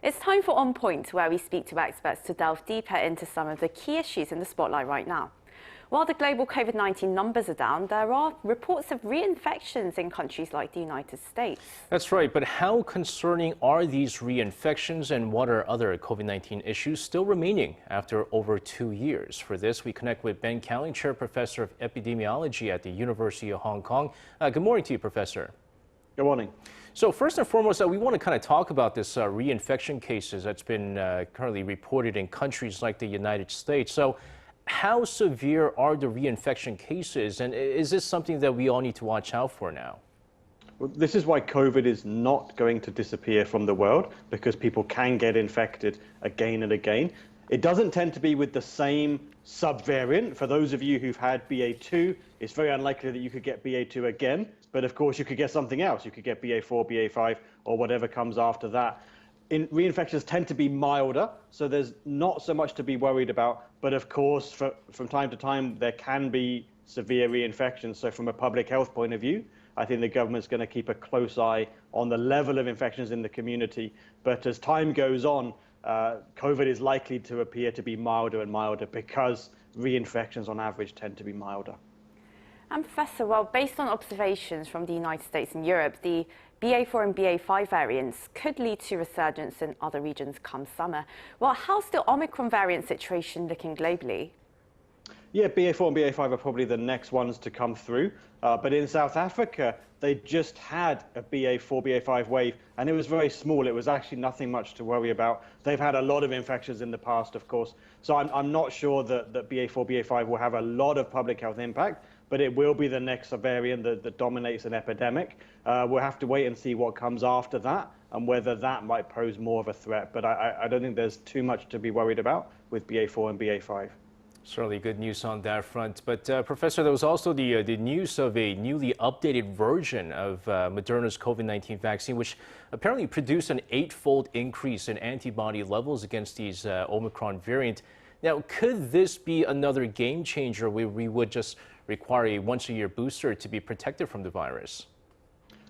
It's time for On Point, where we speak to experts to delve deeper into some of the key issues in the spotlight right now. While the global COVID-19 numbers are down, there are reports of reinfections in countries like the United States. That's right, but how concerning are these reinfections and what are other COVID-19 issues still remaining after over 2 years? For this, we connect with Ben Cowling, Chair Professor of Epidemiology at the University of Hong Kong. Good morning to you, Professor. Good morning. So first and foremost, we want to kind of talk about this reinfection cases that's been currently reported in countries like the United States. So how severe are the reinfection cases, and is this something that we all need to watch out for now? Well, this is why COVID is not going to disappear from the world, because people can get infected again and again. It doesn't tend to be with the same subvariant. For those of you who've had BA.2, it's very unlikely that you could get BA.2 again, but of course you could get something else. You could get BA.4, BA.5, or whatever comes after that. Reinfections tend to be milder, so there's not so much to be worried about. But of course, from time to time, there can be severe reinfections. So from a public health point of view, I think the government's going to keep a close eye on the level of infections in the community. But as time goes on, COVID is likely to appear to be milder and milder because reinfections on average tend to be milder. And Professor, well, based on observations from the United States and Europe, the BA.4 and BA.5 variants could lead to resurgence in other regions come summer. Well, how's the Omicron variant situation looking globally? Yeah, BA.4 and BA.5 are probably the next ones to come through. But in South Africa, they just had a BA.4, BA.5 wave, and it was very small. It was actually nothing much to worry about. They've had a lot of infections in the past, of course. So I'm not sure that BA.4, BA.5 will have a lot of public health impact, but it will be the next variant that dominates an epidemic. We'll have to wait and see what comes after that and whether that might pose more of a threat. But I don't think there's too much to be worried about with BA.4 and BA.5. Certainly good news on that front. But Professor, there was also the news of a newly updated version of Moderna's COVID-19 vaccine, which apparently produced an 8-fold increase in antibody levels against these Omicron variant. Now, could this be another game changer where we would just require a once-a-year booster to be protected from the virus?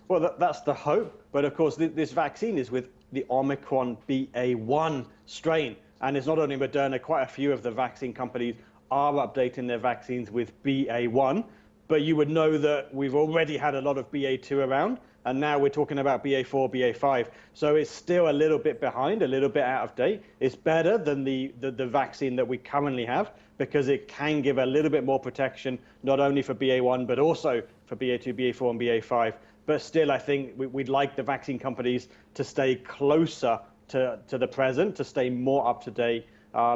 Well, that's the hope. But of course, this vaccine is with the Omicron BA.1 strain. And it's not only Moderna, quite a few of the vaccine companies are updating their vaccines with BA.1. But you would know that we've already had a lot of BA.2 around, and now we're talking about BA.4, BA.5. So it's still a little bit behind, a little bit out of date. It's better than the vaccine that we currently have because it can give a little bit more protection, not only for BA.1, but also for BA.2, BA.4, and BA.5. But still, I think we'd like the vaccine companies to stay closer to the present, to stay more up to date,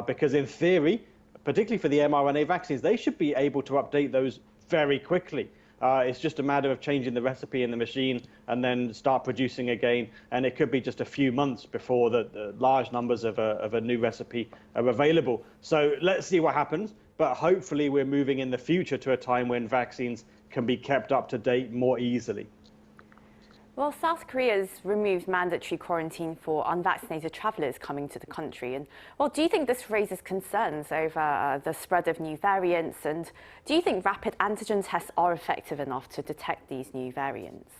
because in theory, particularly for the mRNA vaccines, they should be able to update those very quickly. It's just a matter of changing the recipe in the machine and then start producing again. And it could be just a few months before the large numbers of a new recipe are available. So let's see what happens. But hopefully we're moving in the future to a time when vaccines can be kept up to date more easily. Well, South Korea's removed mandatory quarantine for unvaccinated travellers coming to the country. And, well, do you think this raises concerns over the spread of new variants? And do you think rapid antigen tests are effective enough to detect these new variants?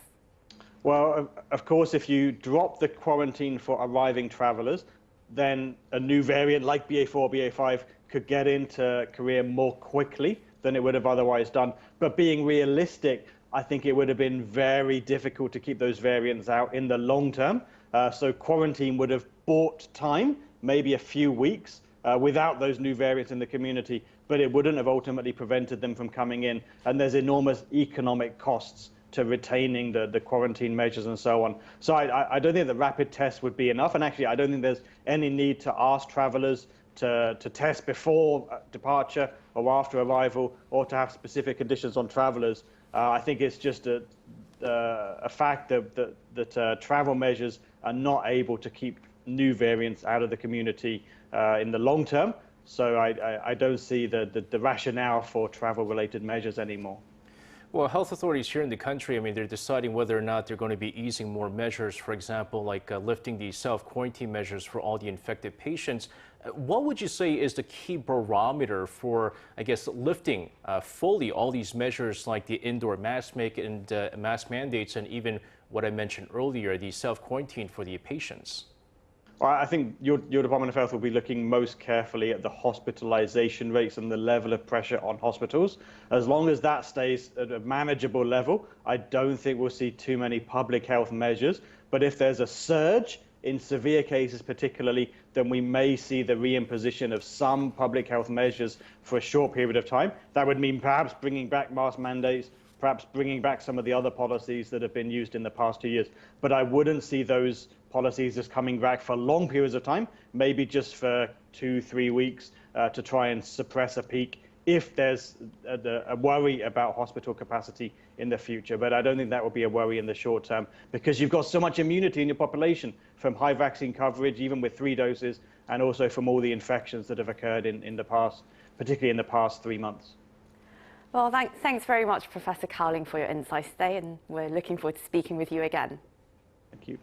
Well, of course, if you drop the quarantine for arriving travellers, then a new variant like BA.4, BA.5 could get into Korea more quickly than it would have otherwise done. But being realistic, I think it would have been very difficult to keep those variants out in the long term. So quarantine would have bought time, maybe a few weeks, without those new variants in the community, but it wouldn't have ultimately prevented them from coming in. And there's enormous economic costs to retaining the quarantine measures and so on. So I don't think the rapid test would be enough. And actually, I don't think there's any need to ask travellers to test before departure or after arrival, or to have specific conditions on travellers. I think it's just a fact that travel measures are not able to keep new variants out of the community in the long term. So I don't see the rationale for travel-related measures anymore. Well, health authorities here in the country, I mean, they're deciding whether or not they're going to be easing more measures, for example, like lifting the self-quarantine measures for all the infected patients. What would you say is the key barometer for, I guess, lifting fully all these measures like the indoor mask mandates and even what I mentioned earlier, the self-quarantine for the patients? I think your Department of Health will be looking most carefully at the hospitalization rates and the level of pressure on hospitals. As long as that stays at a manageable level, I don't think we'll see too many public health measures. But if there's a surge in severe cases particularly, then we may see the reimposition of some public health measures for a short period of time. That would mean perhaps bringing back mask mandates, perhaps bringing back some of the other policies that have been used in the past 2 years. But I wouldn't see those policies just coming back for long periods of time, maybe just for 2-3 weeks to try and suppress a peak if there's a worry about hospital capacity in the future. But I don't think that will be a worry in the short term, because you've got so much immunity in your population from high vaccine coverage, even with 3 doses, and also from all the infections that have occurred in the past, particularly in the past 3 months. Well, thanks very much, Professor Cowling, for your insights today, and we're looking forward to speaking with you again. Thank you.